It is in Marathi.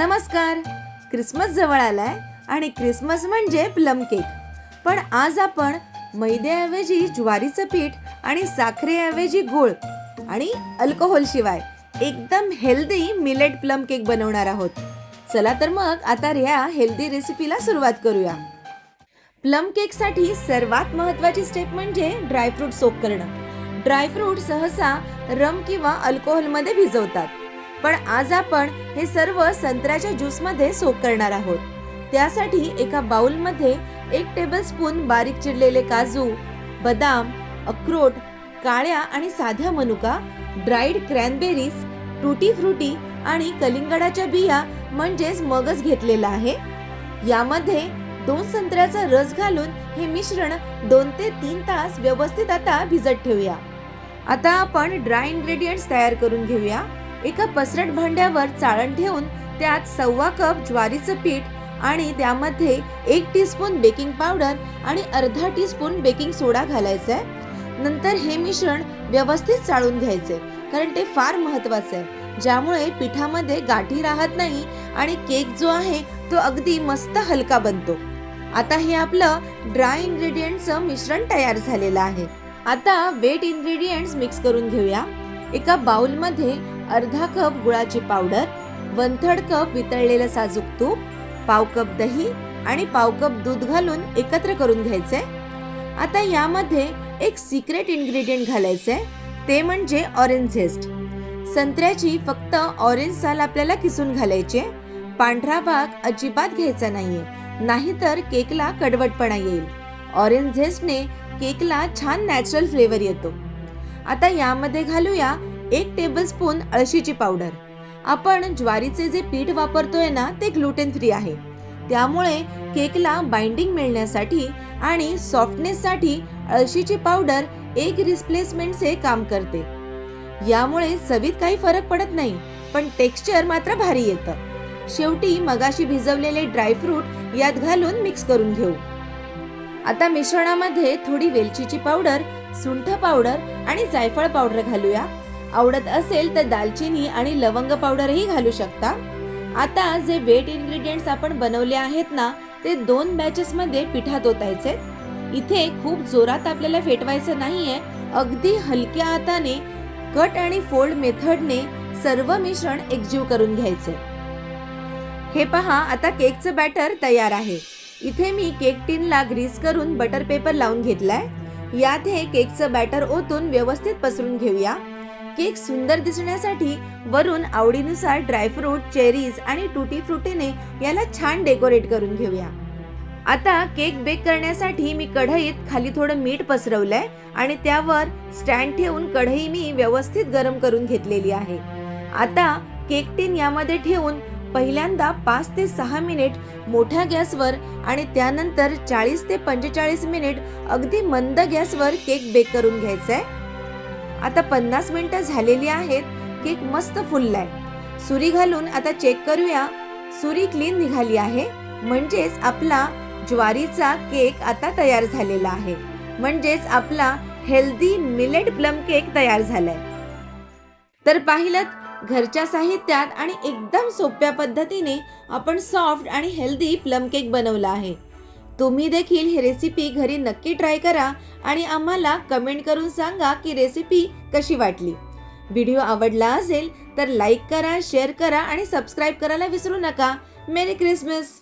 नमस्कार. क्रिसमस जवळ आलाय आणि क्रिसमस म्हणजे प्लम केक. पण आज आपण मैद्याऐवजी ज्वारीचं पीठ आणि साखरेऐवजी गूळ आणि अल्कोहोल शिवाय एकदम हेल्दी मिलेट प्लम केक बनवणार आहोत. चला तर मग आता या हेल्दी रेसिपीला सुरुवात करूया. प्लम केकसाठी सर्वात महत्त्वाची स्टेप म्हणजे ड्रायफ्रूट सोक करणं. ड्रायफ्रूट सहसा रम किंवा अल्कोहोलमध्ये भिजवतात, पण आज आपण हे सर्व संत्र्याच्या ज्यूसमध्ये सोक करणार आहोत. त्यासाठी एका बाउलमध्ये 1 टेबलस्पून बारीक चिरलेले काजू, बदाम, अक्रोड, काळ्या आणि साध्या मनुका, ड्राईड क्रॅनबेरीज, टूटी फ्रुटी आणि कलिंगडाच्या बिया म्हणजेच मगज घेतलेला आहे. यामध्ये 2 संत्र्याचा रस घालून हे मिश्रण 2 ते 3 तास व्यवस्थित आता भिजत ठेवूया. आता आपण ड्राय इंग्रेडियंट्स तयार करून घेऊया. एका पसरट भांड्यावर चाळण ठेवून त्यात 1/4 कप ज्वारीचं पीठ आणि त्यामध्ये 1 टीस्पून बेकिंग पावडर आणि अर्धा टीस्पून बेकिंग सोडा घालायचा आहे. नंतर हे मिश्रण व्यवस्थित चाळून घ्यायचे, कारण ते फार महत्त्वाचं आहे, ज्यामुळे पिठामध्ये गाठी राहत नाही आणि केक जो आहे तो अगदी मस्त हलका बनतो. आता हे आपलं ड्राय इंग्रेडियंट्सचं मिश्रण तयार झालेलं आहे. आता वेट इंग्रेडियंट्स मिक्स करून घेऊया. एका बाउलमध्ये अर्धा कप गुळाची पावडर, 1/3 कप वितळलेलं साजूक तूप, पाव कप दही आणि पाव कप दूध घालून एकत्र करून घ्यायचे. आता यामध्ये एक सिक्रेट इंग्रेडियंट घालायचे, ते म्हणजे ऑरेंज झेस्ट. संत्र्याची फक्त ऑरेंज साल आपल्याला किसून घालायचे. पांढरा भाग अजिबात घ्यायचा नाहीये, नाहीतर केकला कडवटपणा येईल. ऑरेंज झेस्टने केकला छान नॅचरल फ्लेवर येतो. आता यामध्ये घालूया 1 टेबलस्पून अळशीची पावडर. आपण ज्वारीचे जे पीठ वापरतोय ना, ते ग्लुटेन फ्री आहे, त्यामुळे केकला बाइंडिंग मिळण्यासाठी आणि सॉफ्टनेससाठी अळशीची पावडर एक रिप्लेसमेंटचे काम करते. यामुळे चवीत काही फरक पडत नाही, पण टेक्स्चर मात्र भारी येतं. शेवटी मगाशी भिजवलेले ड्रायफ्रूट यात घालून मिक्स करून घेऊ. आता मिश्रणामध्ये थोडी वेलचीची पावडर, सुंठ पावडर आणि जायफळ पावडर घालूया. आवडत असेल तर दालचिनी आणि लवंग पावडरही घालू शकता. आता जे वेट इंग्रेडियंट्स आपण बनवले आहेत ना, ते 2 बॅचेस मध्ये पिठात ओतायचे. इथे खूप जोरात आपल्याला फेटवायचं नाहीये, अगदी हलक्या हाताने कट आणि फोल्ड मेथडने सर्व मिश्रण एकजीव करून घ्यायचे. हे पहा, आता केकचं बॅटर तयार आहे. इथे मी केक टिनला ग्रीस करून बटर पेपर लावून घेतलाय. यात हे केकचं बॅटर ओतून व्यवस्थित पसरून घेऊया. केक सुंदर दिसण्यासाठी वरून आवडीनुसार ड्रायफ्रूट, चेरीज आणि टूटी फ्रुटीने याला छान डेकोरेट करून घेऊया. आता केक बेक करण्यासाठी मी कढईत खाली थोडं मीठ पसरवलंय आणि त्यावर स्टँड ठेवून कढई मी व्यवस्थित गरम करून घेतलेली आहे. आता केक टिन यामध्ये ठेवून पहिल्यांदा 5 ते 6 मिनिट मोठ्या गॅसवर आणि त्यानंतर 40 ते 45 मिनिट अगदी मंद गॅसवर केक बेक करून घ्यायचा आहे. आता 50 मिनिटं झालेली आहेत. केक मस्त फुललाय. सुरी घालून आता चेक करूया. सुरी क्लीन निघाली आहे, म्हणजेच आपला ज्वारीचा केक आता तयार झालेला आहे. म्हणजेच आपला हेल्दी मिलेट प्लम केक तयार झालाय. तर पाहिलं, घरच्या साहित्यात आणि एकदम सोप्या पद्धतीने आपण सॉफ्ट आणि हेल्दी प्लम केक बनवला आहे. तुम्ही देखील ही रेसिपी घरी नक्की ट्राय करा आणि आम्हाला कमेंट करून सांगा की रेसिपी कशी वाटली. व्हिडिओ आवडला असेल तर लाईक करा, शेअर करा आणि सबस्क्राईब करायला विसरू नका. मेरी क्रिसमस.